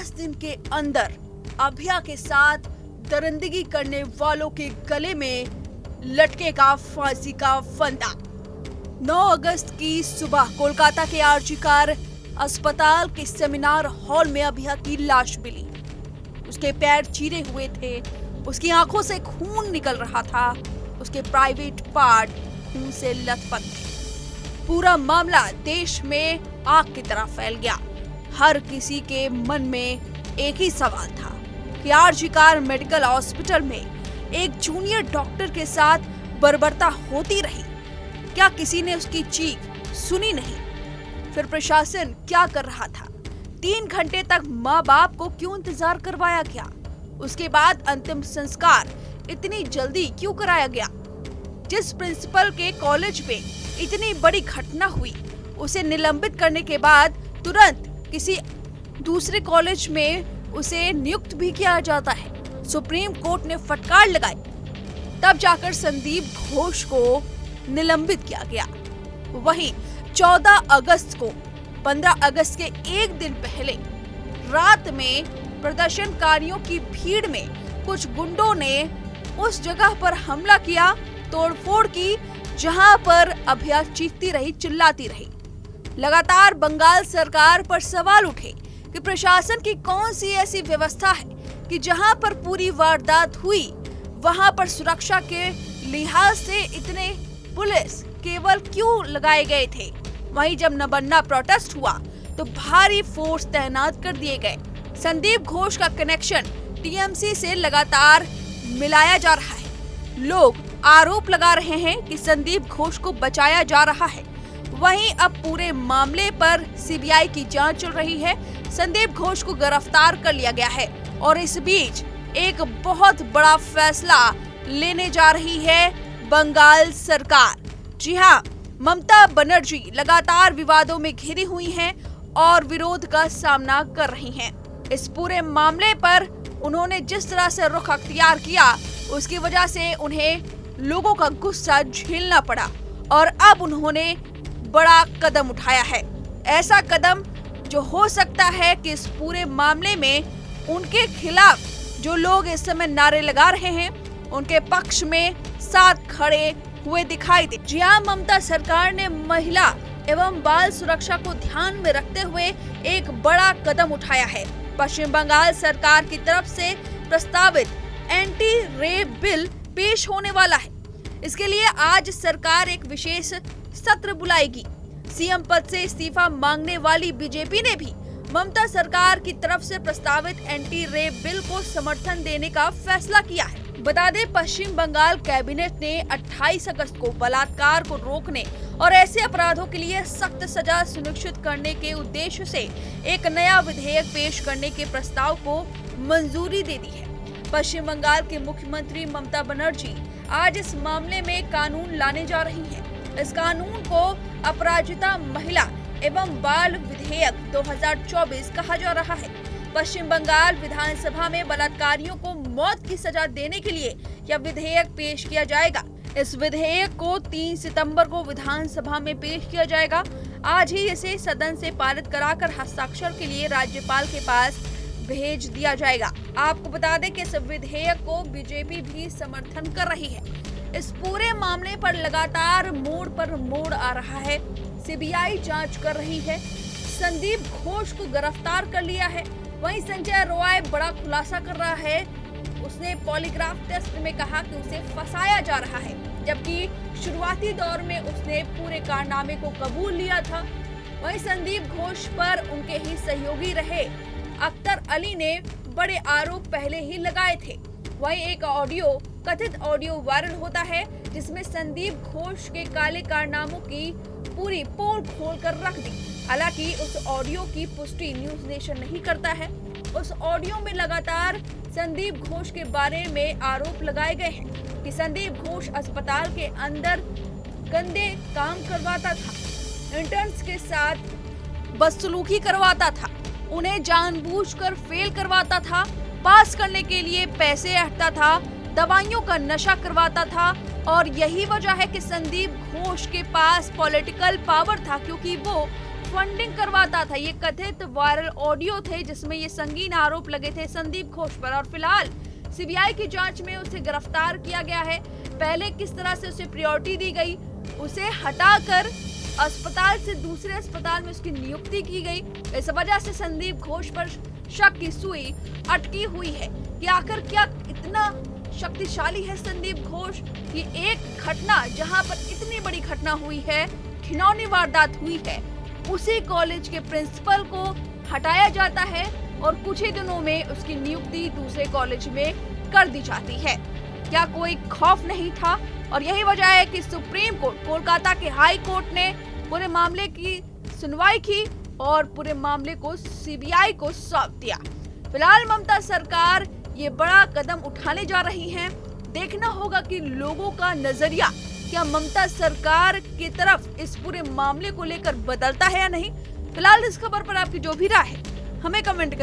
50 दिन के अंदर अभया के साथ दरिंदगी करने वालों के गले में लटकेगा फांसी का फंदा। 9 अगस्त की सुबह कोलकाता के आरजी कार अस्पताल के सेमिनार हॉल में अभया की लाश मिली। उसके पैर चीरे हुए थे, उसकी आंखों से खून निकल रहा था, उसके प्राइवेट पार्ट खून से लथपथ थे। पूरा मामला देश में आग की तरह फैल गया। हर किसी के मन में एक ही सवाल था कि आरजी कार मेडिकल हॉस्पिटल में एक जूनियर डॉक्टर के साथ बर्बरता होती रही। क्या किसी ने उसकी चीख सुनी नहीं? फिर प्रशासन क्या कर रहा था? 3 घंटे तक माँ बाप को क्यों इंतजार करवाया गया? उसके बाद अंतिम संस्कार इतनी जल्दी क्यों कराया गया? जिस प्रिंसिपल के कॉलेज में इतनी बड़ी घटना हुई, उसे निलंबित करने के बाद तुरंत किसी दूसरे कॉलेज में उसे नियुक्त भी किया जाता है। सुप्रीम कोर्ट ने फटकार लगाई, तब जाकर संदीप घोष को निलंबित किया गया। वहीं 14 अगस्त को 15 अगस्त के एक दिन पहले रात में प्रदर्शनकारियों की भीड़ में कुछ गुंडों ने उस जगह पर हमला किया, तोड़फोड़ की, जहां पर अभया चीखती रही, चिल्लाती रही। लगातार बंगाल सरकार पर सवाल उठे कि प्रशासन की कौन सी ऐसी व्यवस्था है कि जहां पर पूरी वारदात हुई वहां पर सुरक्षा के लिहाज से इतने पुलिस केवल क्यों लगाए गए थे। वहीं जब नबन्ना प्रोटेस्ट हुआ तो भारी फोर्स तैनात कर दिए गए। संदीप घोष का कनेक्शन टीएमसी से लगातार मिलाया जा रहा है। लोग आरोप लगा रहे हैं कि संदीप घोष को बचाया जा रहा है। वहीं अब पूरे मामले पर सीबीआई की जांच चल रही है। संदीप घोष को गिरफ्तार कर लिया गया है और इस बीच एक बहुत बड़ा फैसला लेने जा रही है बंगाल सरकार। जी हाँ, ममता बनर्जी लगातार विवादों में घिरी हुई हैं और विरोध का सामना कर रही हैं। इस पूरे मामले पर उन्होंने जिस तरह से रुख अख्तियार किया, उसकी वजह से उन्हें लोगों का गुस्सा झेलना पड़ा और अब उन्होंने बड़ा कदम उठाया है। ऐसा कदम जो हो सकता है कि इस पूरे मामले में उनके खिलाफ जो लोग इस समय नारे लगा रहे हैं, उनके पक्ष में साथ खड़े हुए दिखाई दे। जी हां, ममता सरकार ने महिला एवं बाल सुरक्षा को ध्यान में रखते हुए एक बड़ा कदम उठाया है। पश्चिम बंगाल सरकार की तरफ से प्रस्तावित एंटी रेप बिल पेश होने वाला है। इसके लिए आज सरकार एक विशेष सत्र बुलाएगी। सीएम पद से इस्तीफा मांगने वाली बीजेपी ने भी ममता सरकार की तरफ से प्रस्तावित एंटी रेप बिल को समर्थन देने का फैसला किया है। बता दें, पश्चिम बंगाल कैबिनेट ने 28 अगस्त को बलात्कार को रोकने और ऐसे अपराधों के लिए सख्त सजा सुनिश्चित करने के उद्देश्य से एक नया विधेयक पेश करने के प्रस्ताव को मंजूरी दे दी है। पश्चिम बंगाल के मुख्यमंत्री ममता बनर्जी आज इस मामले में कानून लाने जा रही हैं। इस कानून को अपराजिता महिला एवं बाल विधेयक 2024 कहा जा रहा है। पश्चिम बंगाल विधानसभा में बलात्कारियों को मौत की सजा देने के लिए यह विधेयक पेश किया जाएगा। इस विधेयक को 3 सितंबर को विधानसभा में पेश किया जाएगा। आज ही इसे सदन से पारित कराकर हस्ताक्षर के लिए राज्यपाल के पास भेज दिया जाएगा। आपको बता दें कि इस विधेयक को बीजेपी भी समर्थन कर रही है। इस पूरे मामले पर लगातार मोड़ पर मोड़ आ रहा है। सीबीआई जांच कर रही है। संदीप घोष को गिरफ्तार कर लिया है। वहीं संजय रॉय बड़ा खुलासा कर रहा है। उसने पॉलीग्राफ टेस्ट में कहा कि उसे फंसाया जा रहा है, जबकि शुरुआती दौर में उसने पूरे कारनामे को कबूल लिया था। वहीं संदीप घोष पर उनके ही सहयोगी रहे अख्तर अली ने बड़े आरोप पहले ही लगाए थे। वहीं एक कथित ऑडियो वायरल होता है जिसमें संदीप घोष के काले कारनामों की पूरी पोल खोल कर रख दी। हालांकि उस ऑडियो की पुष्टि न्यूज नेशन नहीं करता है। उस ऑडियो में लगातार संदीप घोष के बारे में आरोप लगाए गए हैं कि संदीप घोष अस्पताल के अंदर गंदे काम करवाता था, इंटर्न्स के साथ बदसलूकी करवाता था, उन्हें जानबूझकर फेल करवाता था, पास करने के लिए पैसे हटता था, दवाइयों का नशा करवाता था। और यही वजह है कि संदीप घोष के पास पॉलिटिकल पावर था, क्योंकि वो फंडिंग करवाता था। ये कथित वायरल ऑडियो थे जिसमें ये संगीन आरोप लगे थे संदीप घोष पर और फिलहाल सीबीआई की जांच में उसे गिरफ्तार किया गया है। पहले किस तरह से उसे प्रायोरिटी दी गई, उसे हटाकर अस्पताल से दूसरे अस्पताल में उसकी नियुक्ति की गई। इस वजह से संदीप घोष पर शक की सुई अटकी हुई है कि आखिर क्या इतना शक्तिशाली है संदीप घोष। ये एक घटना जहां पर इतनी बड़ी घटना हुई है, घिनौनी वारदात हुई है, उसी कॉलेज के प्रिंसिपल को हटाया जाता है और कुछ ही दिनों में उसकी नियुक्ति दूसरे कॉलेज में कर दी जाती है। क्या कोई खौफ नहीं था? और यही वजह है कि सुप्रीम कोर्ट, कोलकाता के हाई कोर्ट ने पूरे मामले की सुनवाई की और पूरे मामले को सीबीआई को सौंप दिया। फिलहाल ममता सरकार ये बड़ा कदम उठाने जा रही है। देखना होगा कि लोगों का नजरिया क्या ममता सरकार की तरफ इस पूरे मामले को लेकर बदलता है या नहीं। फिलहाल इस खबर पर आपकी जो भी राय है हमें कमेंट कर